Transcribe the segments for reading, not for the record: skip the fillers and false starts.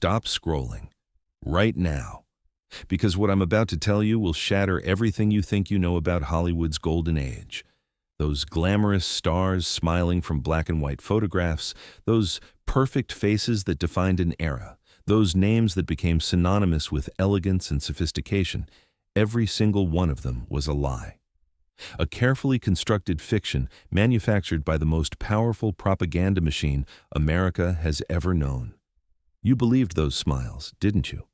stop scrolling. Right now. Because what I'm about to tell you will shatter everything you think you know about Hollywood's golden age. Those glamorous stars smiling from black and white photographs, those perfect faces that defined an era, those names that became synonymous with elegance and sophistication, every single one of them was a lie. A carefully constructed fiction manufactured by the most powerful propaganda machine America has ever known. You believed those smiles, didn't you?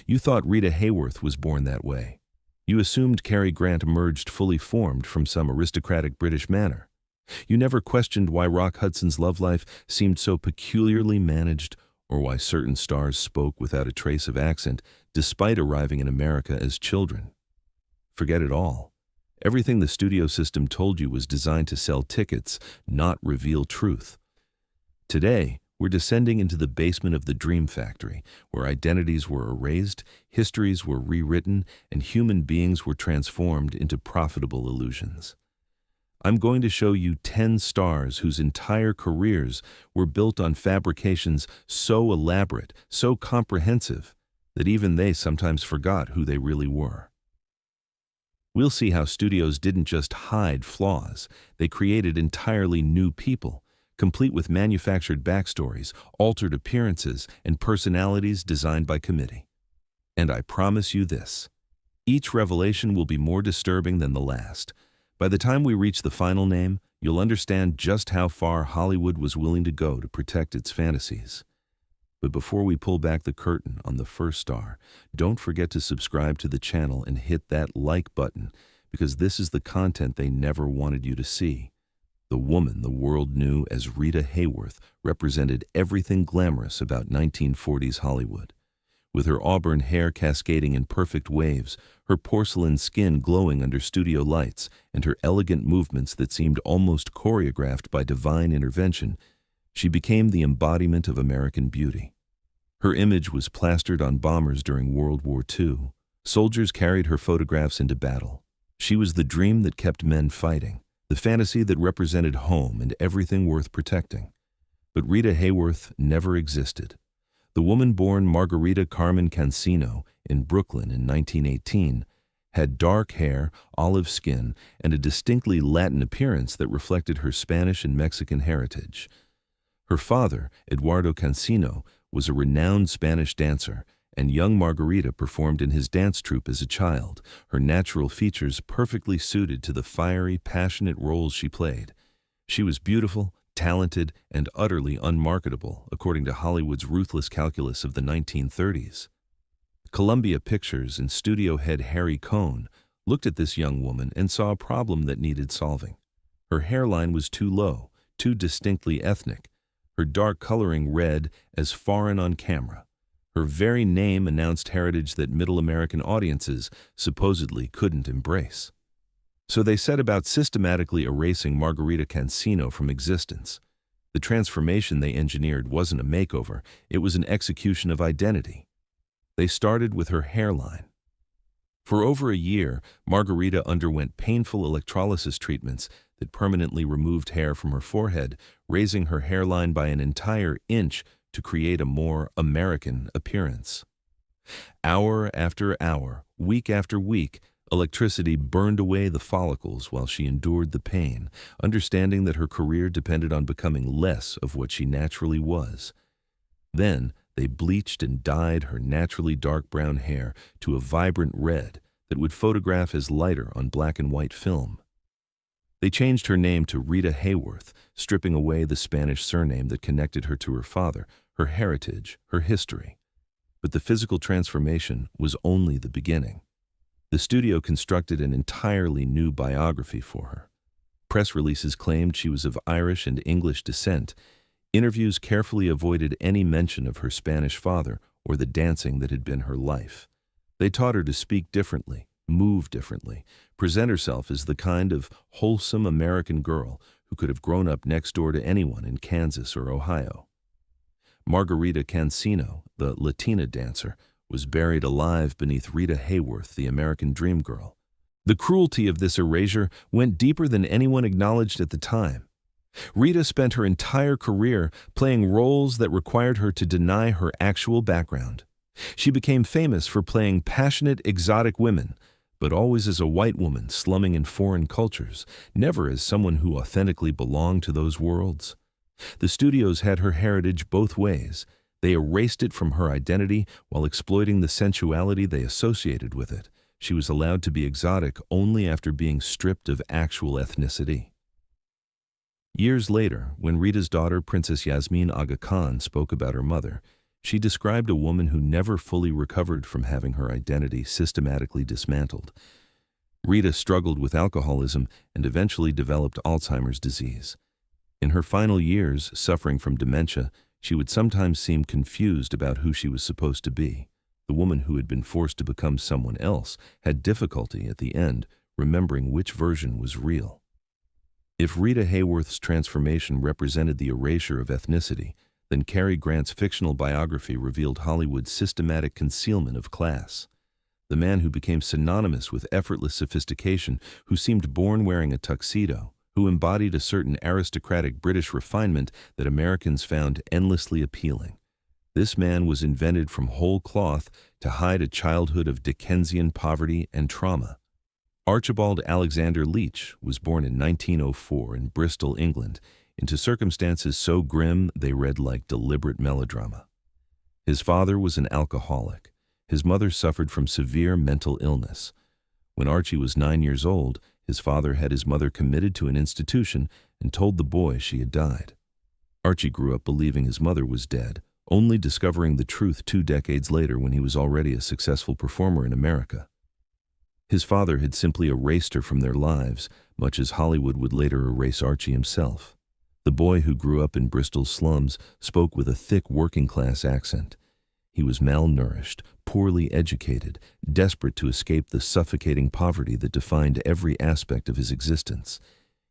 You thought Rita Hayworth was born that way. You assumed Cary Grant emerged fully formed from some aristocratic British manor. You never questioned why Rock Hudson's love life seemed so peculiarly managed, or why certain stars spoke without a trace of accent despite arriving in America as children. Forget it all. Everything the studio system told you was designed to sell tickets, not reveal truth. Today, we're descending into the basement of the dream factory, where identities were erased, histories were rewritten, and human beings were transformed into profitable illusions. I'm going to show you 10 stars whose entire careers were built on fabrications so elaborate, so comprehensive, that even they sometimes forgot who they really were. We'll see how studios didn't just hide flaws, they created entirely new people, complete with manufactured backstories, altered appearances, and personalities designed by committee. And I promise you this, each revelation will be more disturbing than the last. By the time we reach the final name, you'll understand just how far Hollywood was willing to go to protect its fantasies. But before we pull back the curtain on the first star, don't forget to subscribe to the channel and hit that like button, because this is the content they never wanted you to see. The woman the world knew as Rita Hayworth represented everything glamorous about 1940s Hollywood. With her auburn hair cascading in perfect waves, her porcelain skin glowing under studio lights, and her elegant movements that seemed almost choreographed by divine intervention, she became the embodiment of American beauty. Her image was plastered on bombers during World War II. Soldiers carried her photographs into battle. She was the dream that kept men fighting, the fantasy that represented home and everything worth protecting. But Rita Hayworth never existed. The woman born Margarita Carmen Cancino in Brooklyn in 1918 had dark hair, olive skin, and a distinctly Latin appearance that reflected her Spanish and Mexican heritage. Her father, Eduardo Cancino, was a renowned Spanish dancer, and young Margarita performed in his dance troupe as a child, her natural features perfectly suited to the fiery, passionate roles she played. She was beautiful, talented, and utterly unmarketable, according to Hollywood's ruthless calculus of the 1930s. Columbia Pictures and studio head Harry Cohn looked at this young woman and saw a problem that needed solving. Her hairline was too low, too distinctly ethnic. Her dark coloring read as foreign on camera. Her very name announced heritage that middle American audiences supposedly couldn't embrace. So they set about systematically erasing Margarita Cancino from existence. The transformation they engineered wasn't a makeover, it was an execution of identity. They started with her hairline. For over a year, Margarita underwent painful electrolysis treatments that permanently removed hair from her forehead, raising her hairline by an entire inch to create a more American appearance. Hour after hour, week after week, electricity burned away the follicles while she endured the pain, understanding that her career depended on becoming less of what she naturally was. Then, they bleached and dyed her naturally dark brown hair to a vibrant red that would photograph as lighter on black and white film. They changed her name to Rita Hayworth, stripping away the Spanish surname that connected her to her father, her heritage, her history. But the physical transformation was only the beginning. The studio constructed an entirely new biography for her. Press releases claimed she was of Irish and English descent. Interviews carefully avoided any mention of her Spanish father or the dancing that had been her life. They taught her to speak differently, move differently, present herself as the kind of wholesome American girl who could have grown up next door to anyone in Kansas or Ohio. Margarita Cancino, the Latina dancer, was buried alive beneath Rita Hayworth, the American dream girl. The cruelty of this erasure went deeper than anyone acknowledged at the time. Rita spent her entire career playing roles that required her to deny her actual background. She became famous for playing passionate, exotic women, but always as a white woman slumming in foreign cultures, never as someone who authentically belonged to those worlds. The studios had her heritage both ways. They erased it from her identity while exploiting the sensuality they associated with it. She was allowed to be exotic only after being stripped of actual ethnicity. Years later, when Rita's daughter, Princess Yasmin Aga Khan, spoke about her mother, she described a woman who never fully recovered from having her identity systematically dismantled. Rita struggled with alcoholism and eventually developed Alzheimer's disease. In her final years, suffering from dementia, she would sometimes seem confused about who she was supposed to be. The woman who had been forced to become someone else had difficulty at the end remembering which version was real. If Rita Hayworth's transformation represented the erasure of ethnicity, then Cary Grant's fictional biography revealed Hollywood's systematic concealment of class. The man who became synonymous with effortless sophistication, who seemed born wearing a tuxedo, who embodied a certain aristocratic British refinement that Americans found endlessly appealing. This man was invented from whole cloth to hide a childhood of Dickensian poverty and trauma. Archibald Alexander Leach was born in 1904 in Bristol, England, into circumstances so grim they read like deliberate melodrama. His father was an alcoholic. His mother suffered from severe mental illness. When Archie was 9 years old, his father had his mother committed to an institution and told the boy she had died. Archie grew up believing his mother was dead, only discovering the truth 2 decades later when he was already a successful performer in America. His father had simply erased her from their lives, much as Hollywood would later erase Archie himself. The boy who grew up in Bristol's slums spoke with a thick working-class accent. He was malnourished, poorly educated, desperate to escape the suffocating poverty that defined every aspect of his existence.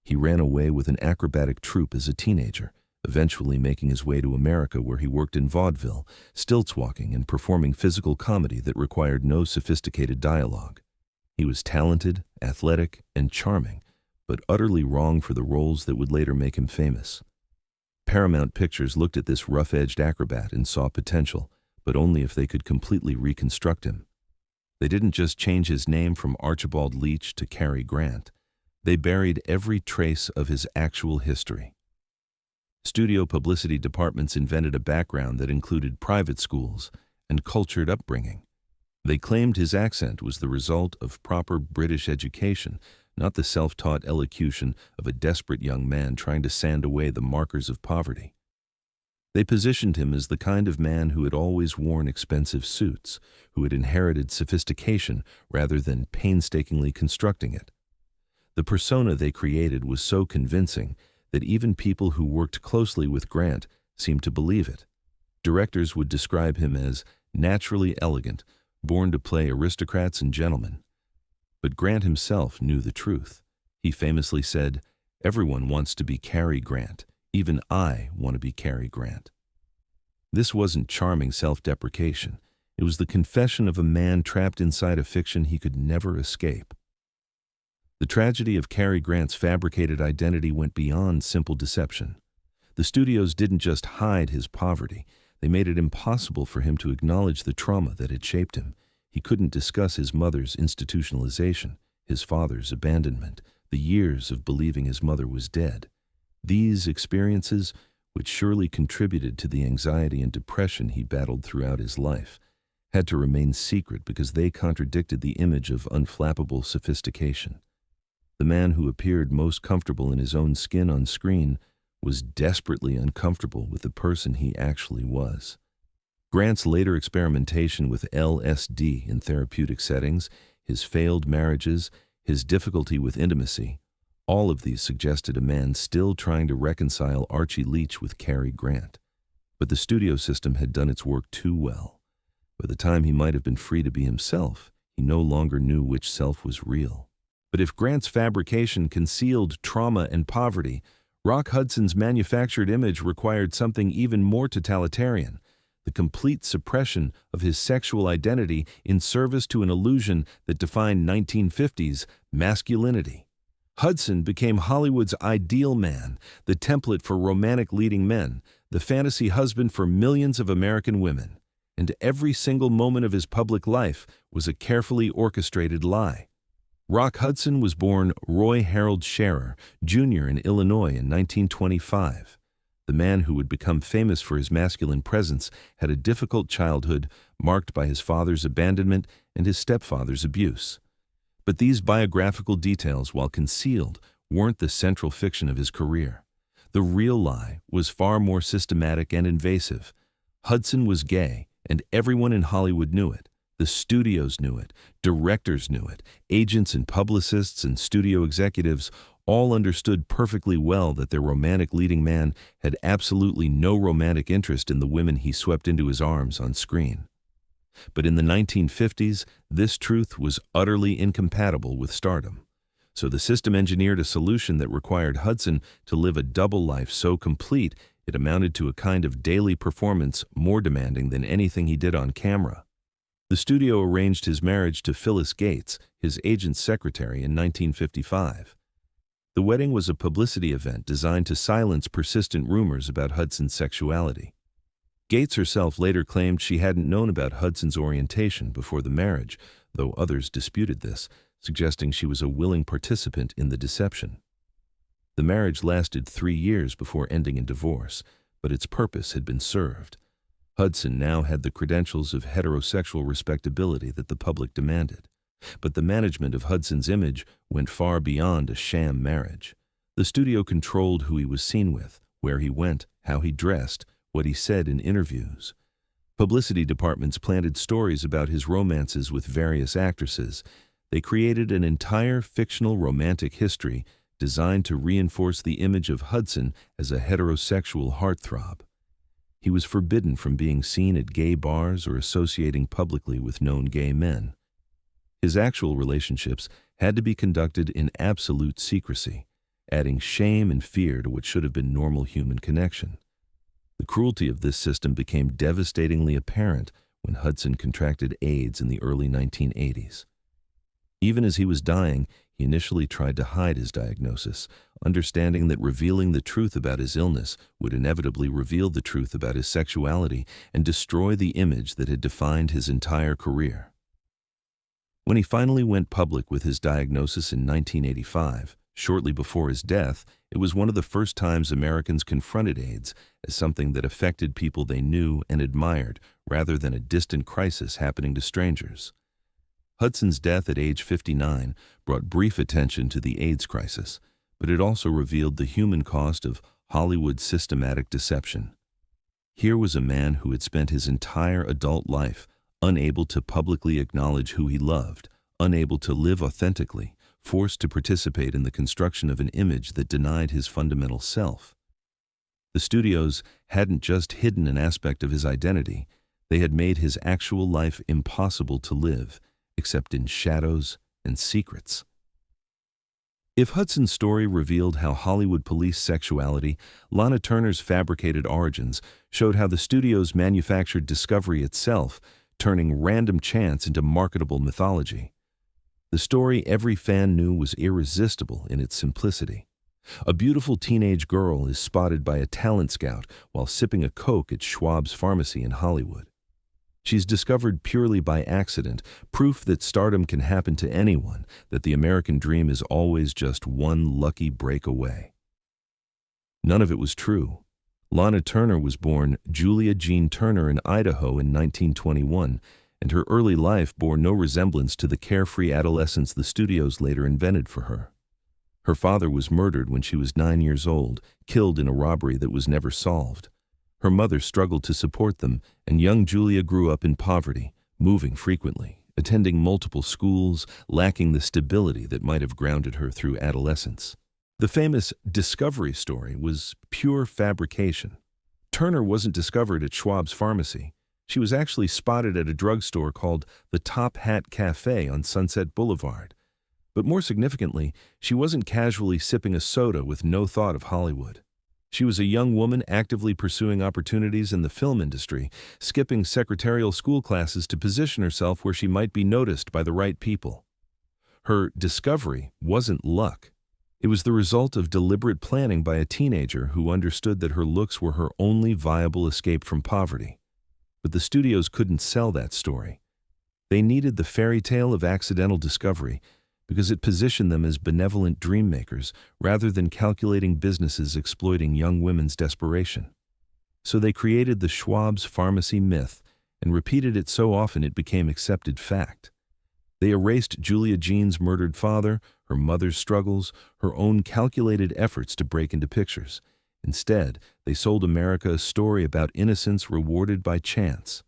He ran away with an acrobatic troupe as a teenager, eventually making his way to America where he worked in vaudeville, stilts-walking and performing physical comedy that required no sophisticated dialogue. He was talented, athletic, and charming, but utterly wrong for the roles that would later make him famous. Paramount Pictures looked at this rough-edged acrobat and saw potential, but only if they could completely reconstruct him. They didn't just change his name from Archibald Leach to Cary Grant. They buried every trace of his actual history. Studio publicity departments invented a background that included private schools and cultured upbringing. They claimed his accent was the result of proper British education, not the self-taught elocution of a desperate young man trying to sand away the markers of poverty. They positioned him as the kind of man who had always worn expensive suits, who had inherited sophistication rather than painstakingly constructing it. The persona they created was so convincing that even people who worked closely with Grant seemed to believe it. Directors would describe him as naturally elegant, born to play aristocrats and gentlemen. But Grant himself knew the truth. He famously said, "Everyone wants to be Cary Grant. Even I want to be Cary Grant." This wasn't charming self-deprecation. It was the confession of a man trapped inside a fiction he could never escape. The tragedy of Cary Grant's fabricated identity went beyond simple deception. The studios didn't just hide his poverty. They made it impossible for him to acknowledge the trauma that had shaped him. He couldn't discuss his mother's institutionalization, his father's abandonment, the years of believing his mother was dead. These experiences, which surely contributed to the anxiety and depression he battled throughout his life, had to remain secret because they contradicted the image of unflappable sophistication. The man who appeared most comfortable in his own skin on screen was desperately uncomfortable with the person he actually was. Grant's later experimentation with LSD in therapeutic settings, his failed marriages, his difficulty with intimacy, all of these suggested a man still trying to reconcile Archie Leach with Cary Grant. But the studio system had done its work too well. By the time he might have been free to be himself, he no longer knew which self was real. But if Grant's fabrication concealed trauma and poverty, Rock Hudson's manufactured image required something even more totalitarian, the complete suppression of his sexual identity in service to an illusion that defined 1950s masculinity. Hudson became Hollywood's ideal man, the template for romantic leading men, the fantasy husband for millions of American women. And every single moment of his public life was a carefully orchestrated lie. Rock Hudson was born Roy Harold Scherer, Jr. in Illinois in 1925. The man who would become famous for his masculine presence had a difficult childhood marked by his father's abandonment and his stepfather's abuse. But these biographical details, while concealed, weren't the central fiction of his career. The real lie was far more systematic and invasive. Hudson was gay, and everyone in Hollywood knew it. The studios knew it, directors knew it, agents and publicists and studio executives all understood perfectly well that their romantic leading man had absolutely no romantic interest in the women he swept into his arms on screen. But in the 1950s, this truth was utterly incompatible with stardom. So the system engineered a solution that required Hudson to live a double life so complete it amounted to a kind of daily performance more demanding than anything he did on camera. The studio arranged his marriage to Phyllis Gates, his agent's secretary, in 1955. The wedding was a publicity event designed to silence persistent rumors about Hudson's sexuality. Gates herself later claimed she hadn't known about Hudson's orientation before the marriage, though others disputed this, suggesting she was a willing participant in the deception. The marriage lasted 3 years before ending in divorce, but its purpose had been served. Hudson now had the credentials of heterosexual respectability that the public demanded. But the management of Hudson's image went far beyond a sham marriage. The studio controlled who he was seen with, where he went, how he dressed, what he said in interviews. Publicity departments planted stories about his romances with various actresses. They created an entire fictional romantic history designed to reinforce the image of Hudson as a heterosexual heartthrob. He was forbidden from being seen at gay bars or associating publicly with known gay men. His actual relationships had to be conducted in absolute secrecy, adding shame and fear to what should have been normal human connection. The cruelty of this system became devastatingly apparent when Hudson contracted AIDS in the early 1980s. Even as he was dying, he initially tried to hide his diagnosis, understanding that revealing the truth about his illness would inevitably reveal the truth about his sexuality and destroy the image that had defined his entire career. When he finally went public with his diagnosis in 1985, shortly before his death, it was one of the first times Americans confronted AIDS as something that affected people they knew and admired, rather than a distant crisis happening to strangers. Hudson's death at age 59 brought brief attention to the AIDS crisis, but it also revealed the human cost of Hollywood's systematic deception. Here was a man who had spent his entire adult life unable to publicly acknowledge who he loved, unable to live authentically, forced to participate in the construction of an image that denied his fundamental self. The studios hadn't just hidden an aspect of his identity, they had made his actual life impossible to live, except in shadows and secrets. If Hudson's story revealed how Hollywood policed sexuality, Lana Turner's fabricated origins showed how the studios manufactured discovery itself, turning random chance into marketable mythology. The story every fan knew was irresistible in its simplicity. A beautiful teenage girl is spotted by a talent scout while sipping a Coke at Schwab's Pharmacy in Hollywood. She's discovered purely by accident, proof that stardom can happen to anyone, that the American dream is always just one lucky break away. None of it was true. Lana Turner was born Julia Jean Turner in Idaho in 1921, and her early life bore no resemblance to the carefree adolescence the studios later invented for her. Her father was murdered when she was 9 years old, killed in a robbery that was never solved. Her mother struggled to support them, and young Julia grew up in poverty, moving frequently, attending multiple schools, lacking the stability that might have grounded her through adolescence. The famous discovery story was pure fabrication. Turner wasn't discovered at Schwab's Pharmacy. She was actually spotted at a drugstore called the Top Hat Cafe on Sunset Boulevard. But more significantly, she wasn't casually sipping a soda with no thought of Hollywood. She was a young woman actively pursuing opportunities in the film industry, skipping secretarial school classes to position herself where she might be noticed by the right people. Her discovery wasn't luck. It was the result of deliberate planning by a teenager who understood that her looks were her only viable escape from poverty. But the studios couldn't sell that story. They needed the fairy tale of accidental discovery because it positioned them as benevolent dream makers rather than calculating businesses exploiting young women's desperation. So they created the Schwab's pharmacy myth and repeated it so often it became accepted fact. They erased Julia Jean's murdered father, her mother's struggles, her own calculated efforts to break into pictures. Instead, they sold America a story about innocence rewarded by chance.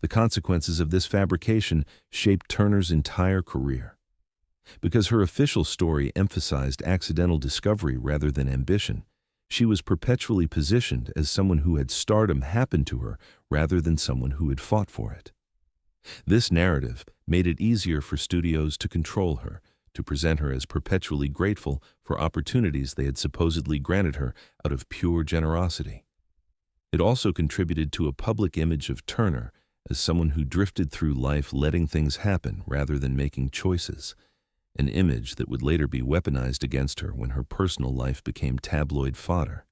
The consequences of this fabrication shaped Turner's entire career. Because her official story emphasized accidental discovery rather than ambition, she was perpetually positioned as someone who had stardom happen to her rather than someone who had fought for it. This narrative made it easier for studios to control her, to present her as perpetually grateful for opportunities they had supposedly granted her out of pure generosity. It also contributed to a public image of Turner as someone who drifted through life letting things happen rather than making choices, an image that would later be weaponized against her when her personal life became tabloid fodder.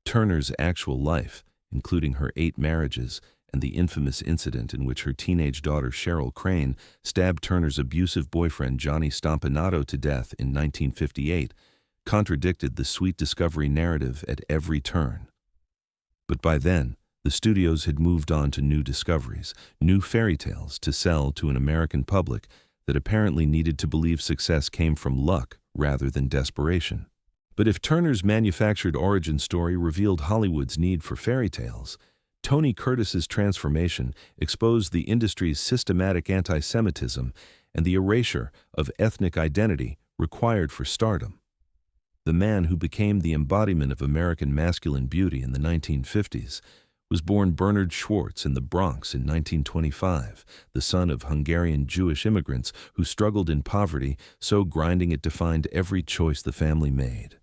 Turner's actual life, including her 8 marriages and the infamous incident in which her teenage daughter Cheryl Crane stabbed Turner's abusive boyfriend Johnny Stompanato to death in 1958, contradicted the sweet discovery narrative at every turn. But by then, the studios had moved on to new discoveries, new fairy tales to sell to an American public that apparently needed to believe success came from luck rather than desperation. But if Turner's manufactured origin story revealed Hollywood's need for fairy tales, Tony Curtis's transformation exposed the industry's systematic anti-Semitism and the erasure of ethnic identity required for stardom. The man who became the embodiment of American masculine beauty in the 1950s was born Bernard Schwartz in the Bronx in 1925, the son of Hungarian Jewish immigrants who struggled in poverty, so grinding it defined every choice the family made.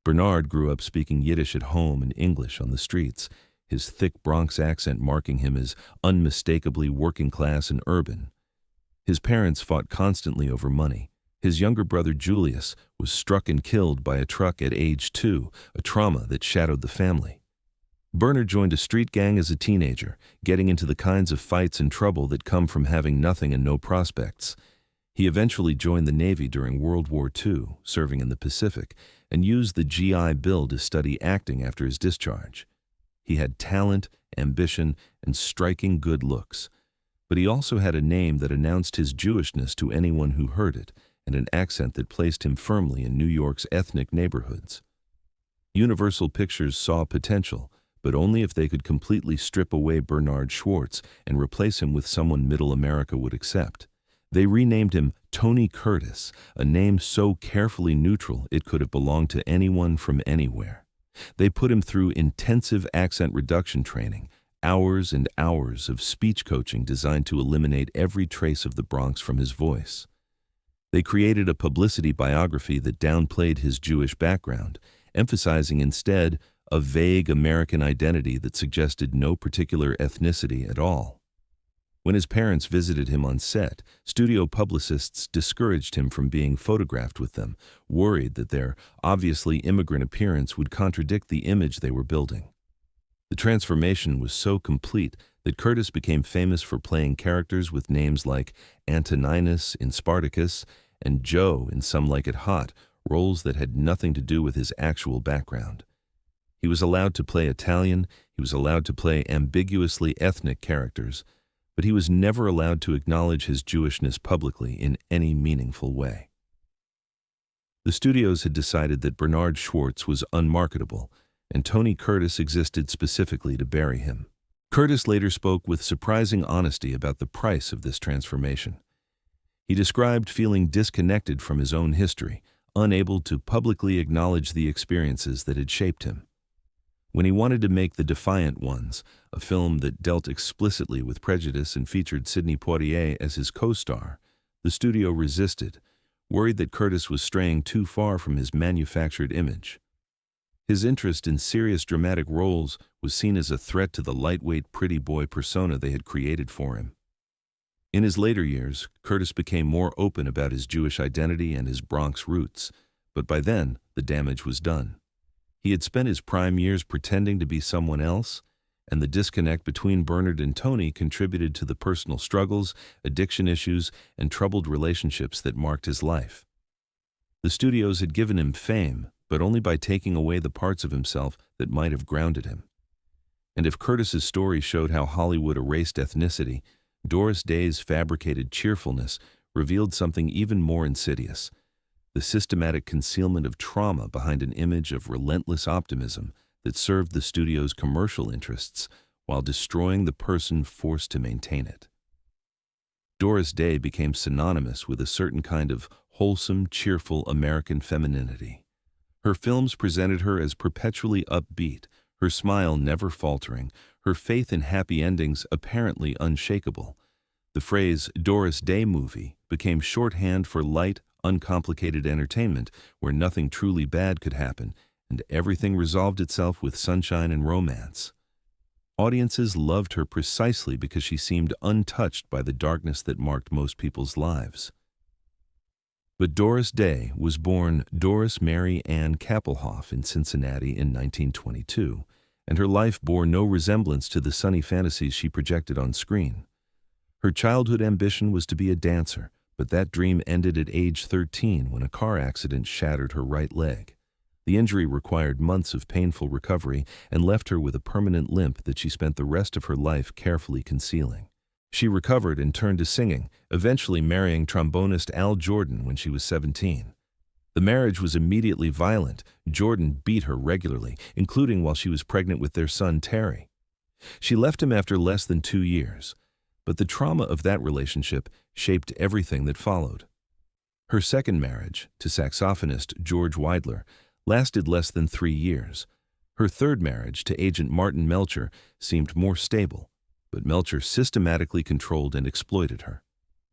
Bernard grew up speaking Yiddish at home and English on the streets, his thick Bronx accent marking him as unmistakably working class and urban. His parents fought constantly over money. His younger brother Julius was struck and killed by a truck at age 2, a trauma that shadowed the family. Bernard joined a street gang as a teenager, getting into the kinds of fights and trouble that come from having nothing and no prospects. He eventually joined the Navy during World War II, serving in the Pacific, and used the GI Bill to study acting after his discharge. He had talent, ambition, and striking good looks. But he also had a name that announced his Jewishness to anyone who heard it, and an accent that placed him firmly in New York's ethnic neighborhoods. Universal Pictures saw potential, but only if they could completely strip away Bernard Schwartz and replace him with someone Middle America would accept. They renamed him Tony Curtis, a name so carefully neutral it could have belonged to anyone from anywhere. They put him through intensive accent reduction training, hours and hours of speech coaching designed to eliminate every trace of the Bronx from his voice. They created a publicity biography that downplayed his Jewish background, emphasizing instead a vague American identity that suggested no particular ethnicity at all. When his parents visited him on set, studio publicists discouraged him from being photographed with them, worried that their obviously immigrant appearance would contradict the image they were building. The transformation was so complete that Curtis became famous for playing characters with names like Antoninus in Spartacus and Joe in Some Like It Hot, roles that had nothing to do with his actual background. He was allowed to play Italian, he was allowed to play ambiguously ethnic characters, but he was never allowed to acknowledge his Jewishness publicly in any meaningful way. The studios had decided that Bernard Schwartz was unmarketable, and Tony Curtis existed specifically to bury him. Curtis later spoke with surprising honesty about the price of this transformation. He described feeling disconnected from his own history, unable to publicly acknowledge the experiences that had shaped him. When he wanted to make The Defiant Ones, a film that dealt explicitly with prejudice and featured Sidney Poitier as his co-star, the studio resisted, worried that Curtis was straying too far from his manufactured image. His interest in serious dramatic roles was seen as a threat to the lightweight pretty boy persona they had created for him. In his later years, Curtis became more open about his Jewish identity and his Bronx roots, but by then the damage was done. He had spent his prime years pretending to be someone else, and the disconnect between Bernard and Tony contributed to the personal struggles, addiction issues, and troubled relationships that marked his life. The studios had given him fame, but only by taking away the parts of himself that might have grounded him. And if Curtis's story showed how Hollywood erased ethnicity, Doris Day's fabricated cheerfulness revealed something even more insidious: the systematic concealment of trauma behind an image of relentless optimism that served the studio's commercial interests while destroying the person forced to maintain it. Doris Day became synonymous with a certain kind of wholesome, cheerful American femininity. Her films presented her as perpetually upbeat, her smile never faltering, her faith in happy endings apparently unshakable. The phrase Doris Day movie became shorthand for light, uncomplicated entertainment where nothing truly bad could happen and everything resolved itself with sunshine and romance. Audiences loved her precisely because she seemed untouched by the darkness that marked most people's lives. But Doris Day was born Doris Mary Ann Kappelhoff in Cincinnati in 1922, and her life bore no resemblance to the sunny fantasies she projected on screen. Her childhood ambition was to be a dancer, but that dream ended at age 13 when a car accident shattered her right leg. The injury required months of painful recovery and left her with a permanent limp that she spent the rest of her life carefully concealing. She recovered and turned to singing, eventually marrying trombonist Al Jordan when she was 17. The marriage was immediately violent. Jordan beat her regularly, including while she was pregnant with their son Terry. She left him after less than 2 years, but the trauma of that relationship shaped everything that followed. Her second marriage, to saxophonist George Weidler, lasted less than 3 years. Her third marriage, to agent Martin Melcher, seemed more stable, but Melcher systematically controlled and exploited her.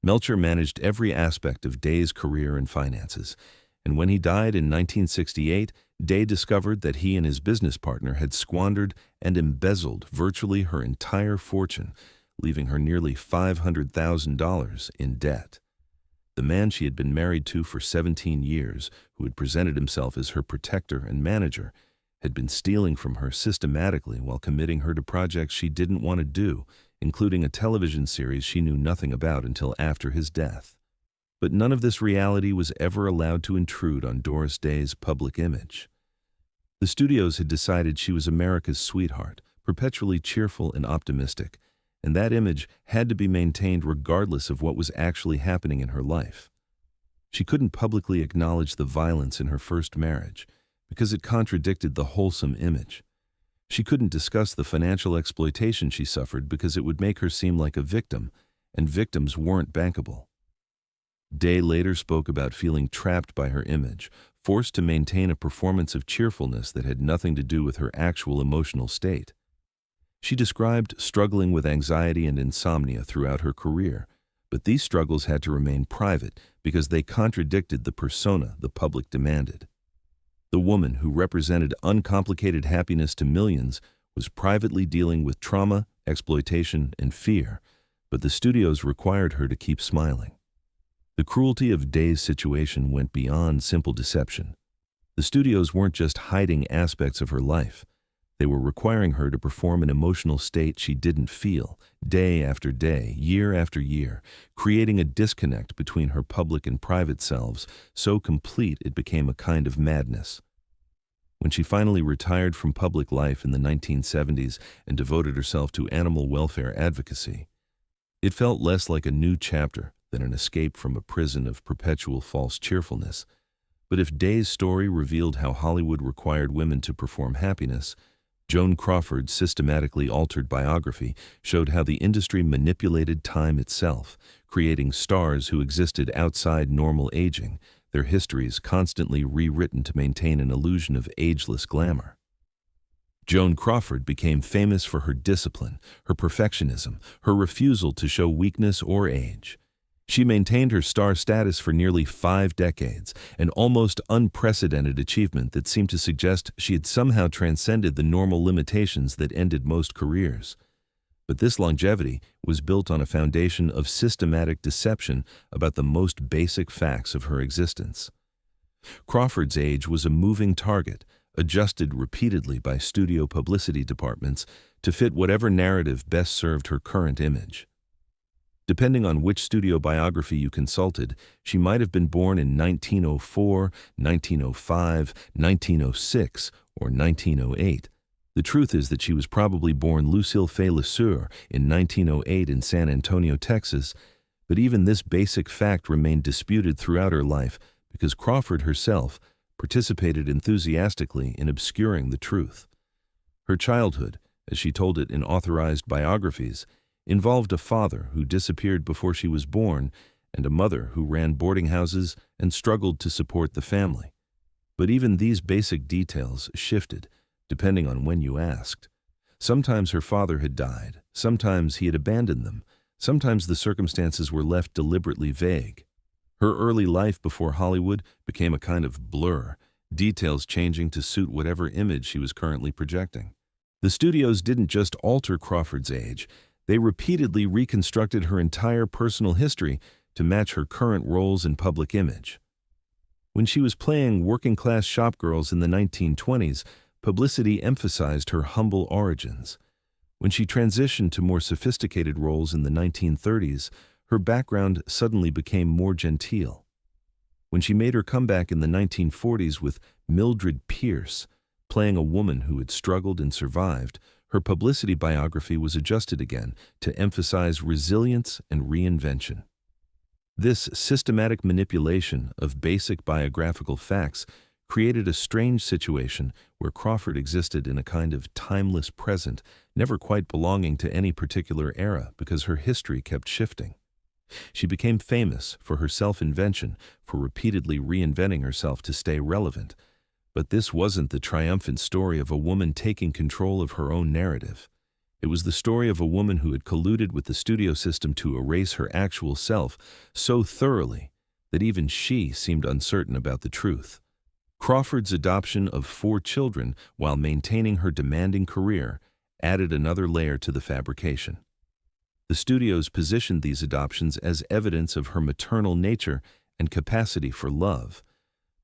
Melcher managed every aspect of Day's career and finances, and when he died in 1968, Day discovered that he and his business partner had squandered and embezzled virtually her entire fortune, leaving her nearly $500,000 in debt. The man she had been married to for 17 years, who had presented himself as her protector and manager, had been stealing from her systematically while committing her to projects she didn't want to do, including a television series she knew nothing about until after his death. But none of this reality was ever allowed to intrude on Doris Day's public image. The studios had decided she was America's sweetheart, perpetually cheerful and optimistic, and that image had to be maintained regardless of what was actually happening in her life. She couldn't publicly acknowledge the violence in her first marriage because it contradicted the wholesome image. She couldn't discuss the financial exploitation she suffered because it would make her seem like a victim, and victims weren't bankable. Day later spoke about feeling trapped by her image, forced to maintain a performance of cheerfulness that had nothing to do with her actual emotional state. She described struggling with anxiety and insomnia throughout her career, but these struggles had to remain private because they contradicted the persona the public demanded. The woman who represented uncomplicated happiness to millions was privately dealing with trauma, exploitation, and fear, but the studios required her to keep smiling. The cruelty of Day's situation went beyond simple deception. The studios weren't just hiding aspects of her life. They were requiring her to perform an emotional state she didn't feel, day after day, year after year, creating a disconnect between her public and private selves, so complete it became a kind of madness. When she finally retired from public life in the 1970s and devoted herself to animal welfare advocacy, it felt less like a new chapter than an escape from a prison of perpetual false cheerfulness. But if Day's story revealed how Hollywood required women to perform happiness, Joan Crawford's systematically altered biography showed how the industry manipulated time itself, creating stars who existed outside normal aging, their histories constantly rewritten to maintain an illusion of ageless glamour. Joan Crawford became famous for her discipline, her perfectionism, her refusal to show weakness or age. She maintained her star status for nearly 5 decades, an almost unprecedented achievement that seemed to suggest she had somehow transcended the normal limitations that ended most careers. But this longevity was built on a foundation of systematic deception about the most basic facts of her existence. Crawford's age was a moving target, adjusted repeatedly by studio publicity departments to fit whatever narrative best served her current image. Depending on which studio biography you consulted, she might have been born in 1904, 1905, 1906, or 1908. The truth is that she was probably born Lucille Fay LeSueur in 1908 in San Antonio, Texas, but even this basic fact remained disputed throughout her life because Crawford herself participated enthusiastically in obscuring the truth. Her childhood, as she told it in authorized biographies, involved a father who disappeared before she was born and a mother who ran boarding houses and struggled to support the family. But even these basic details shifted, depending on when you asked. Sometimes her father had died, sometimes he had abandoned them, sometimes the circumstances were left deliberately vague. Her early life before Hollywood became a kind of blur, details changing to suit whatever image she was currently projecting. The studios didn't just alter Crawford's age, they repeatedly reconstructed her entire personal history to match her current roles and public image. When she was playing working-class shopgirls in the 1920s, publicity emphasized her humble origins. When she transitioned to more sophisticated roles in the 1930s, her background suddenly became more genteel. When she made her comeback in the 1940s with Mildred Pierce, playing a woman who had struggled and survived, her publicity biography was adjusted again to emphasize resilience and reinvention. This systematic manipulation of basic biographical facts created a strange situation where Crawford existed in a kind of timeless present, never quite belonging to any particular era because her history kept shifting. She became famous for her self-invention, for repeatedly reinventing herself to stay relevant. But this wasn't the triumphant story of a woman taking control of her own narrative. It was the story of a woman who had colluded with the studio system to erase her actual self so thoroughly that even she seemed uncertain about the truth. Crawford's adoption of 4 children while maintaining her demanding career added another layer to the fabrication. The studios positioned these adoptions as evidence of her maternal nature and capacity for love.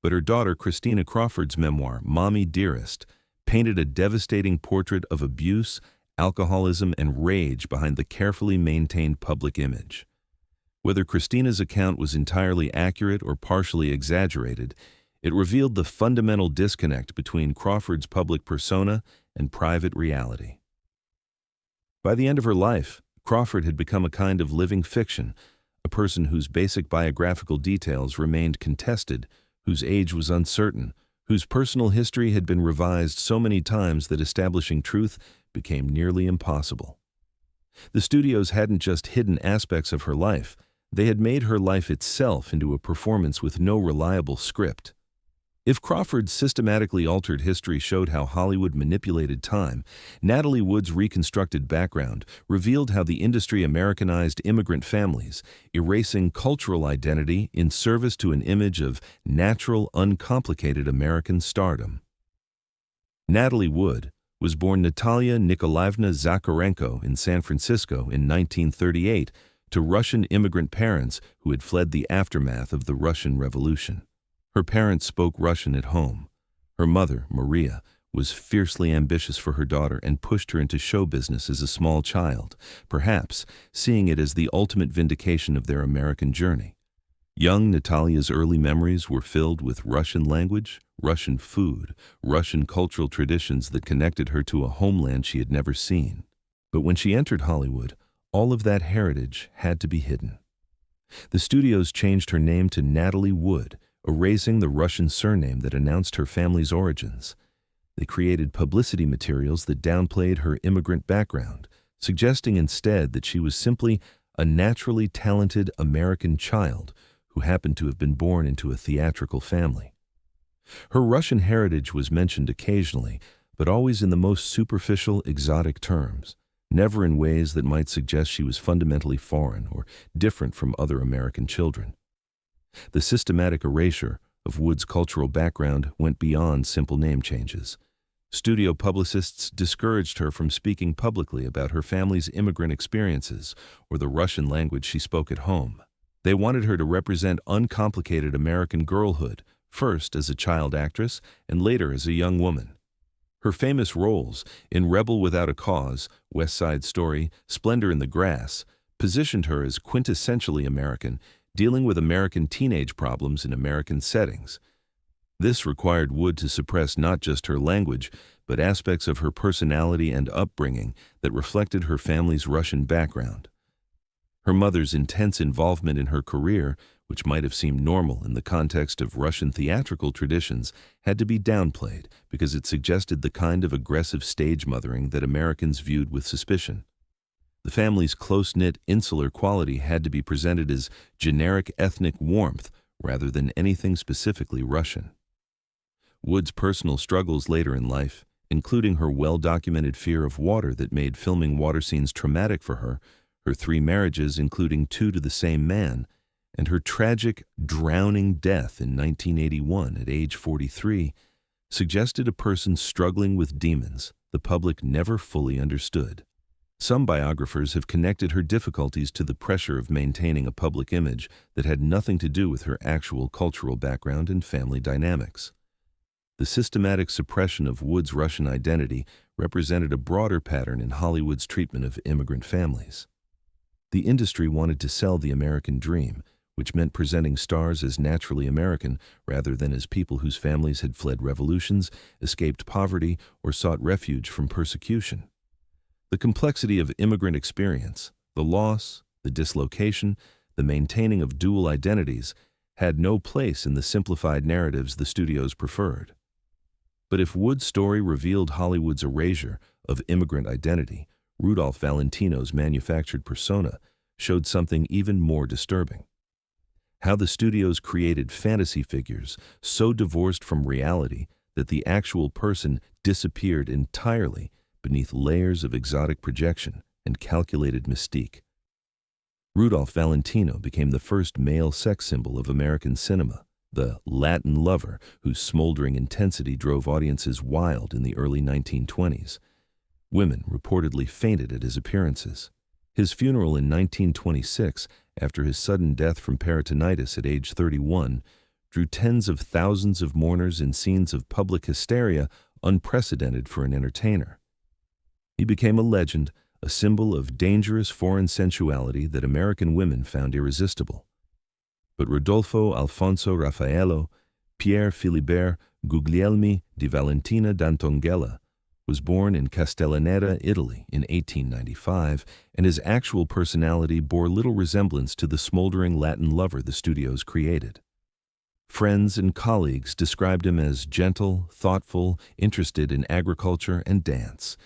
But her daughter Christina Crawford's memoir, Mommy Dearest, painted a devastating portrait of abuse, alcoholism, and rage behind the carefully maintained public image. Whether Christina's account was entirely accurate or partially exaggerated, it revealed the fundamental disconnect between Crawford's public persona and private reality. By the end of her life, Crawford had become a kind of living fiction, a person whose basic biographical details remained contested, whose age was uncertain, whose personal history had been revised so many times that establishing truth became nearly impossible. The studios hadn't just hidden aspects of her life, they had made her life itself into a performance with no reliable script. If Crawford's systematically altered history showed how Hollywood manipulated time, Natalie Wood's reconstructed background revealed how the industry Americanized immigrant families, erasing cultural identity in service to an image of natural, uncomplicated American stardom. Natalie Wood was born Natalia Nikolaevna Zakharenko in San Francisco in 1938 to Russian immigrant parents who had fled the aftermath of the Russian Revolution. Her parents spoke Russian at home. Her mother, Maria, was fiercely ambitious for her daughter and pushed her into show business as a small child, perhaps seeing it as the ultimate vindication of their American journey. Young Natalia's early memories were filled with Russian language, Russian food, Russian cultural traditions that connected her to a homeland she had never seen. But when she entered Hollywood, all of that heritage had to be hidden. The studios changed her name to Natalie Wood, erasing the Russian surname that announced her family's origins. They created publicity materials that downplayed her immigrant background, suggesting instead that she was simply a naturally talented American child who happened to have been born into a theatrical family. Her Russian heritage was mentioned occasionally, but always in the most superficial, exotic terms, never in ways that might suggest she was fundamentally foreign or different from other American children. The systematic erasure of Wood's cultural background went beyond simple name changes. Studio publicists discouraged her from speaking publicly about her family's immigrant experiences or the Russian language she spoke at home. They wanted her to represent uncomplicated American girlhood first as a child actress and later as a young woman. Her famous roles in Rebel Without a Cause, West Side Story, Splendor in the Grass positioned her as quintessentially American, dealing with American teenage problems in American settings. This required Wood to suppress not just her language, but aspects of her personality and upbringing that reflected her family's Russian background. Her mother's intense involvement in her career, which might have seemed normal in the context of Russian theatrical traditions, had to be downplayed because it suggested the kind of aggressive stage mothering that Americans viewed with suspicion. The family's close-knit, insular quality had to be presented as generic ethnic warmth rather than anything specifically Russian. Wood's personal struggles later in life, including her well-documented fear of water that made filming water scenes traumatic for her, her 3 marriages including 2 to the same man, and her tragic, drowning death in 1981 at age 43, suggested a person struggling with demons the public never fully understood. Some biographers have connected her difficulties to the pressure of maintaining a public image that had nothing to do with her actual cultural background and family dynamics. The systematic suppression of Wood's Russian identity represented a broader pattern in Hollywood's treatment of immigrant families. The industry wanted to sell the American dream, which meant presenting stars as naturally American rather than as people whose families had fled revolutions, escaped poverty, or sought refuge from persecution. The complexity of immigrant experience, the loss, the dislocation, the maintaining of dual identities, had no place in the simplified narratives the studios preferred. But if Wood's story revealed Hollywood's erasure of immigrant identity, Rudolph Valentino's manufactured persona showed something even more disturbing. How the studios created fantasy figures so divorced from reality that the actual person disappeared entirely beneath layers of exotic projection and calculated mystique. Rudolph Valentino became the first male sex symbol of American cinema, the Latin lover whose smoldering intensity drove audiences wild in the early 1920s. Women reportedly fainted at his appearances. His funeral in 1926, after his sudden death from peritonitis at age 31, drew tens of thousands of mourners in scenes of public hysteria unprecedented for an entertainer. He became a legend, a symbol of dangerous foreign sensuality that American women found irresistible. But Rodolfo Alfonso Raffaello, Pier Filibert Guglielmi di Valentina d'Antonghella, was born in Castellaneta, Italy in 1895, and his actual personality bore little resemblance to the smoldering Latin lover the studios created. Friends and colleagues described him as gentle, thoughtful, interested in agriculture and dance.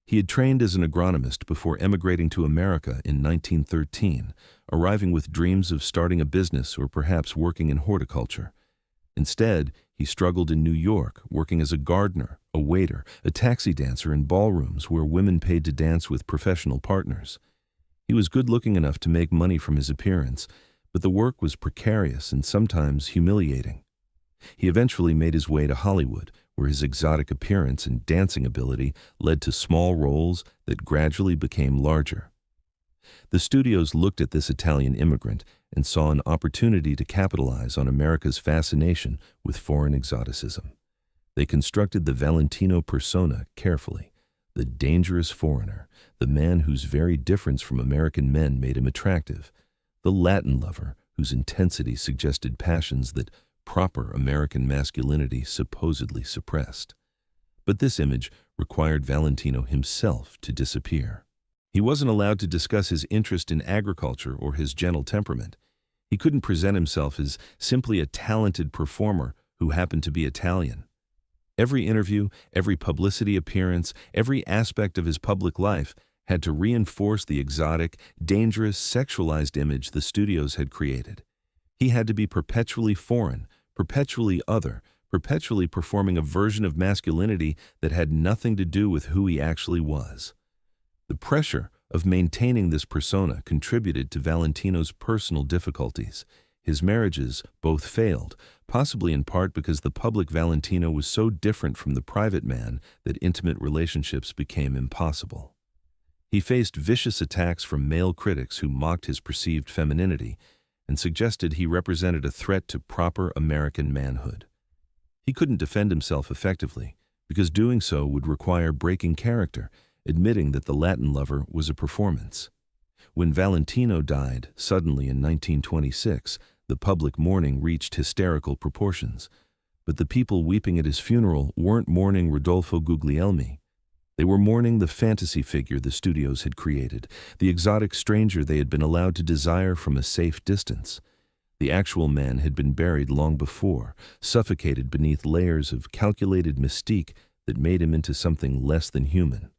He had trained as an agronomist before emigrating to America in 1913, arriving with dreams of starting a business or perhaps working in horticulture. Instead, he struggled in New York, working as a gardener, a waiter, a taxi dancer in ballrooms where women paid to dance with professional partners. He was good-looking enough to make money from his appearance, but the work was precarious and sometimes humiliating. He eventually made his way to Hollywood, where his exotic appearance and dancing ability led to small roles that gradually became larger. The studios looked at this Italian immigrant and saw an opportunity to capitalize on America's fascination with foreign exoticism. They constructed the Valentino persona carefully, the dangerous foreigner, the man whose very difference from American men made him attractive, the Latin lover whose intensity suggested passions that proper American masculinity supposedly suppressed. But this image required Valentino himself to disappear. He wasn't allowed to discuss his interest in agriculture or his gentle temperament. He couldn't present himself as simply a talented performer who happened to be Italian. Every interview, every publicity appearance, every aspect of his public life had to reinforce the exotic, dangerous, sexualized image the studios had created. He had to be perpetually foreign, perpetually other, perpetually performing a version of masculinity that had nothing to do with who he actually was. The pressure of maintaining this persona contributed to Valentino's personal difficulties. His marriages both failed, possibly in part because the public Valentino was so different from the private man that intimate relationships became impossible. He faced vicious attacks from male critics who mocked his perceived femininity and suggested he represented a threat to proper American manhood. He couldn't defend himself effectively, because doing so would require breaking character, admitting that the Latin lover was a performance. When Valentino died suddenly in 1926, the public mourning reached hysterical proportions. But the people weeping at his funeral weren't mourning Rodolfo Guglielmi. They were mourning the fantasy figure the studios had created, the exotic stranger they had been allowed to desire from a safe distance. The actual man had been buried long before, suffocated beneath layers of calculated mystique that made him into something less than human.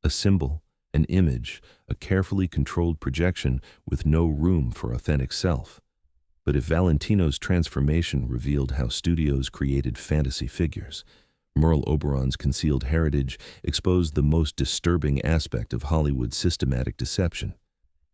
A symbol, an image, a carefully controlled projection with no room for authentic self. But if Valentino's transformation revealed how studios created fantasy figures, Merle Oberon's concealed heritage exposed the most disturbing aspect of Hollywood's systematic deception: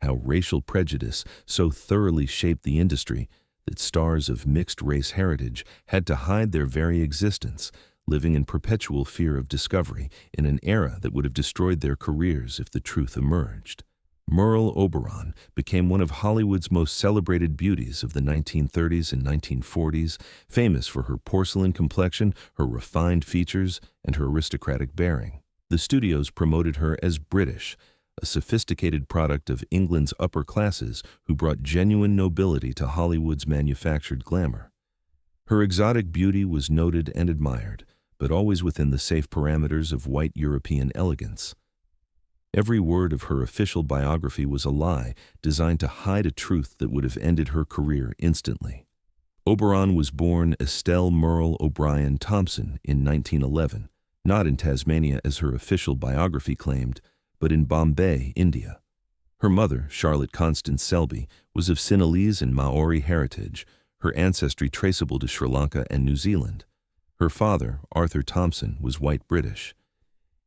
how racial prejudice so thoroughly shaped the industry that stars of mixed-race heritage had to hide their very existence, living in perpetual fear of discovery in an era that would have destroyed their careers if the truth emerged. Merle Oberon became one of Hollywood's most celebrated beauties of the 1930s and 1940s, famous for her porcelain complexion, her refined features, and her aristocratic bearing. The studios promoted her as British, a sophisticated product of England's upper classes who brought genuine nobility to Hollywood's manufactured glamour. Her exotic beauty was noted and admired, but always within the safe parameters of white European elegance. Every word of her official biography was a lie designed to hide a truth that would have ended her career instantly. Oberon was born Estelle Merle O'Brien Thompson in 1911, not in Tasmania as her official biography claimed, but in Bombay, India. Her mother, Charlotte Constance Selby, was of Sinhalese and Maori heritage, her ancestry traceable to Sri Lanka and New Zealand. Her father, Arthur Thompson, was white British.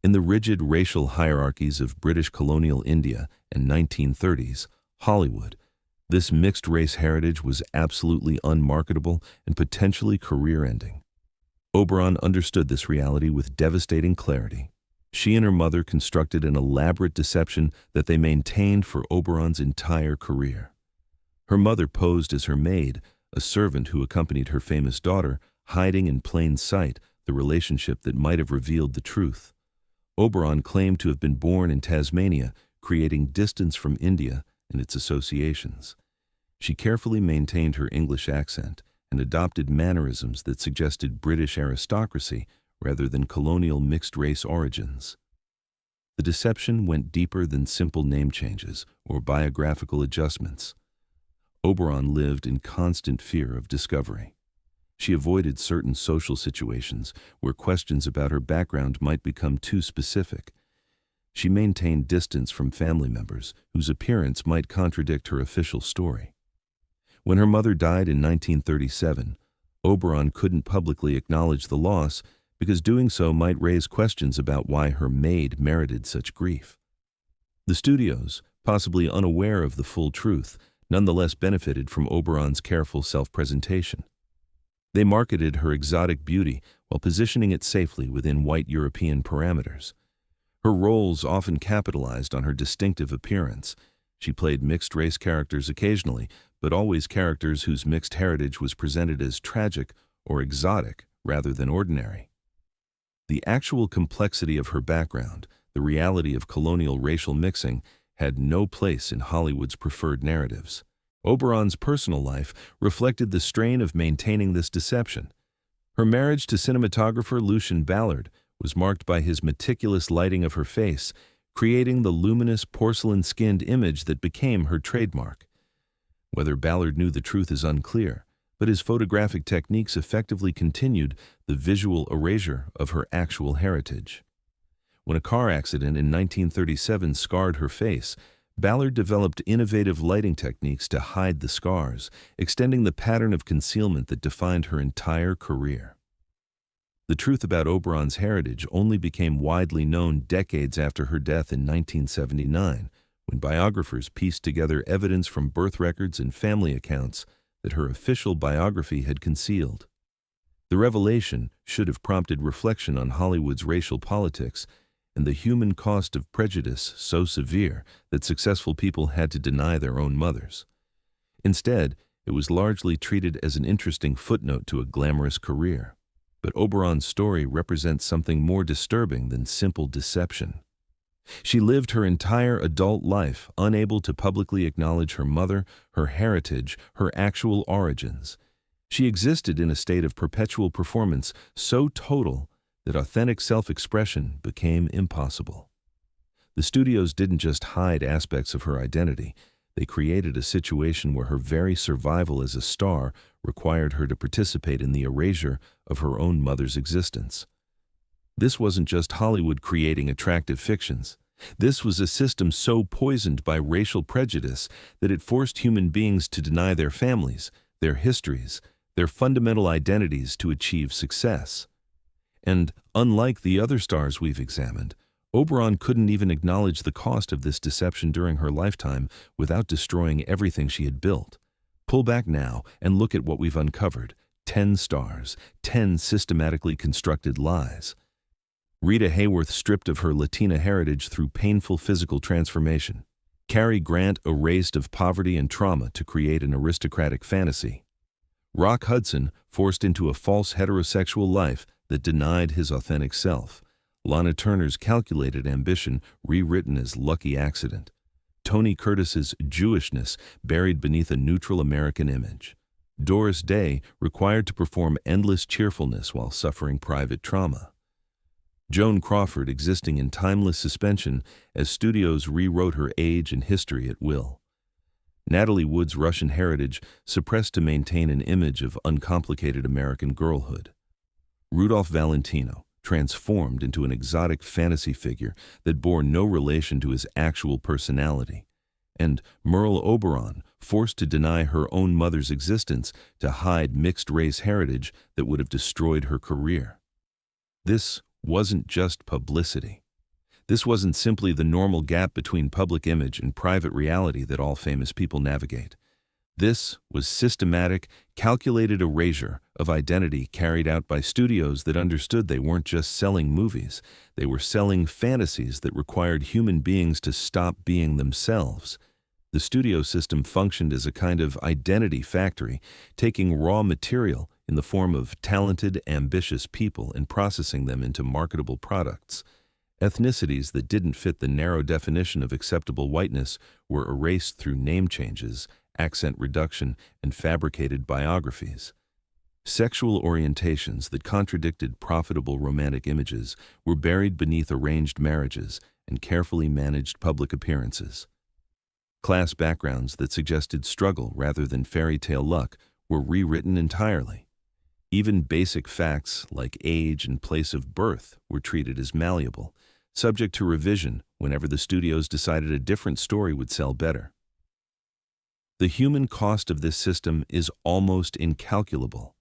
In the rigid racial hierarchies of British colonial India and 1930s Hollywood, this mixed-race heritage was absolutely unmarketable and potentially career-ending. Oberon understood this reality with devastating clarity. She and her mother constructed an elaborate deception that they maintained for Oberon's entire career. Her mother posed as her maid, a servant who accompanied her famous daughter, hiding in plain sight the relationship that might have revealed the truth. Oberon claimed to have been born in Tasmania, creating distance from India and its associations. She carefully maintained her English accent and adopted mannerisms that suggested British aristocracy rather than colonial mixed-race origins. The deception went deeper than simple name changes or biographical adjustments. Oberon lived in constant fear of discovery. She avoided certain social situations where questions about her background might become too specific. She maintained distance from family members whose appearance might contradict her official story. When her mother died in 1937, Oberon couldn't publicly acknowledge the loss because doing so might raise questions about why her maid merited such grief. The studios, possibly unaware of the full truth, nonetheless benefited from Oberon's careful self-presentation. They marketed her exotic beauty while positioning it safely within white European parameters. Her roles often capitalized on her distinctive appearance. She played mixed-race characters occasionally, but always characters whose mixed heritage was presented as tragic or exotic rather than ordinary. The actual complexity of her background, the reality of colonial racial mixing, had no place in Hollywood's preferred narratives. Oberon's personal life reflected the strain of maintaining this deception. Her marriage to cinematographer Lucien Ballard was marked by his meticulous lighting of her face, creating the luminous porcelain-skinned image that became her trademark. Whether Ballard knew the truth is unclear, but his photographic techniques effectively continued the visual erasure of her actual heritage. When a car accident in 1937 scarred her face, Ballard developed innovative lighting techniques to hide the scars, extending the pattern of concealment that defined her entire career. The truth about Oberon's heritage only became widely known decades after her death in 1979, when biographers pieced together evidence from birth records and family accounts that her official biography had concealed. The revelation should have prompted reflection on Hollywood's racial politics and the human cost of prejudice so severe that successful people had to deny their own mothers. Instead, it was largely treated as an interesting footnote to a glamorous career. But Oberon's story represents something more disturbing than simple deception. She lived her entire adult life unable to publicly acknowledge her mother, her heritage, her actual origins. She existed in a state of perpetual performance so total that authentic self-expression became impossible. The studios didn't just hide aspects of her identity. They created a situation where her very survival as a star required her to participate in the erasure of her own mother's existence. This wasn't just Hollywood creating attractive fictions. This was a system so poisoned by racial prejudice that it forced human beings to deny their families, their histories, their fundamental identities to achieve success. And unlike the other stars we've examined, Oberon couldn't even acknowledge the cost of this deception during her lifetime without destroying everything she had built. Pull back now and look at what we've uncovered. 10 stars, 10 systematically constructed lies. Rita Hayworth stripped of her Latina heritage through painful physical transformation. Cary Grant erased of poverty and trauma to create an aristocratic fantasy. Rock Hudson forced into a false heterosexual life that denied his authentic self. Lana Turner's calculated ambition rewritten as lucky accident. Tony Curtis's Jewishness buried beneath a neutral American image. Doris Day required to perform endless cheerfulness while suffering private trauma. Joan Crawford existing in timeless suspension as studios rewrote her age and history at will. Natalie Wood's Russian heritage suppressed to maintain an image of uncomplicated American girlhood. Rudolph Valentino transformed into an exotic fantasy figure that bore no relation to his actual personality. And Merle Oberon forced to deny her own mother's existence to hide mixed-race heritage that would have destroyed her career. This wasn't just publicity. This wasn't simply the normal gap between public image and private reality that all famous people navigate. This was systematic, calculated erasure of identity carried out by studios that understood they weren't just selling movies, they were selling fantasies that required human beings to stop being themselves. The studio system functioned as a kind of identity factory, taking raw material in the form of talented, ambitious people and processing them into marketable products. Ethnicities that didn't fit the narrow definition of acceptable whiteness were erased through name changes, accent reduction, and fabricated biographies. Sexual orientations that contradicted profitable romantic images were buried beneath arranged marriages and carefully managed public appearances. Class backgrounds that suggested struggle rather than fairy tale luck were rewritten entirely. Even basic facts like age and place of birth were treated as malleable, subject to revision whenever the studios decided a different story would sell better. The human cost of this system is almost incalculable.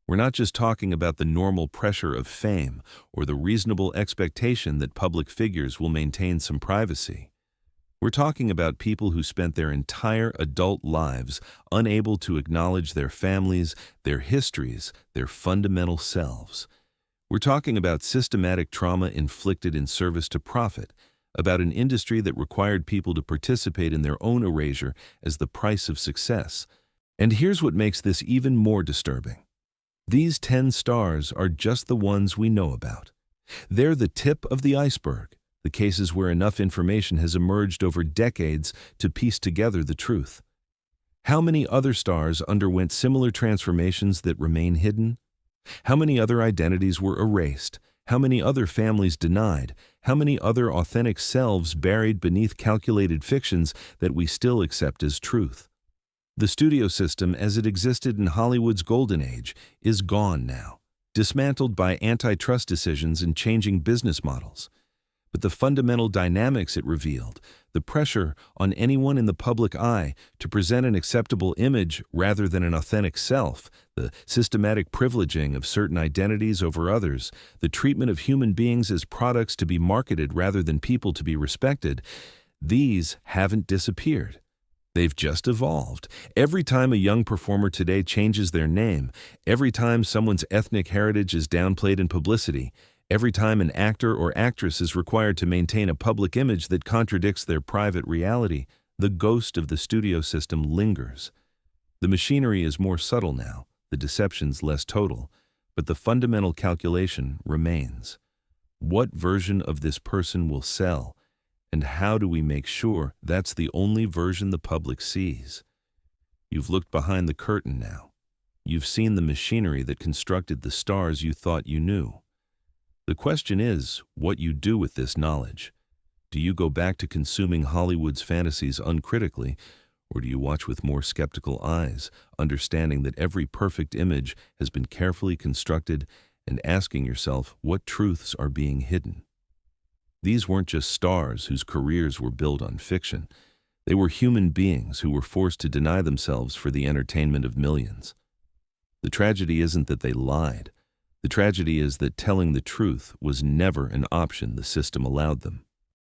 We're not just talking about the normal pressure of fame or the reasonable expectation that public figures will maintain some privacy. We're talking about people who spent their entire adult lives unable to acknowledge their families, their histories, their fundamental selves. We're talking about systematic trauma inflicted in service to profit, about an industry that required people to participate in their own erasure as the price of success. And here's what makes this even more disturbing. These 10 stars are just the ones we know about. They're the tip of the iceberg, the cases where enough information has emerged over decades to piece together the truth. How many other stars underwent similar transformations that remain hidden? How many other identities were erased? How many other families denied? How many other authentic selves buried beneath calculated fictions that we still accept as truth? The studio system, as it existed in Hollywood's golden age, is gone now, dismantled by antitrust decisions and changing business models. But the fundamental dynamics it revealed, the pressure on anyone in the public eye to present an acceptable image rather than an authentic self, the systematic privileging of certain identities over others, the treatment of human beings as products to be marketed rather than people to be respected, these haven't disappeared. They've just evolved. Every time a young performer today changes their name, every time someone's ethnic heritage is downplayed in publicity, every time an actor or actress is required to maintain a public image that contradicts their private reality, the ghost of the studio system lingers. The machinery is more subtle now, the deception's less total, But the fundamental calculation remains. What version of this person will sell, and how do we make sure that's the only version the public sees? You've looked behind the curtain now. You've seen the machinery that constructed the stars you thought you knew. The question is what you do with this knowledge. Do you go back to consuming Hollywood's fantasies uncritically, or do you watch with more skeptical eyes, understanding that every perfect image has been carefully constructed and asking yourself what truths are being hidden? These weren't just stars whose careers were built on fiction. They were human beings who were forced to deny themselves for the entertainment of millions. The tragedy isn't that they lied. The tragedy is that telling the truth was never an option the system allowed them.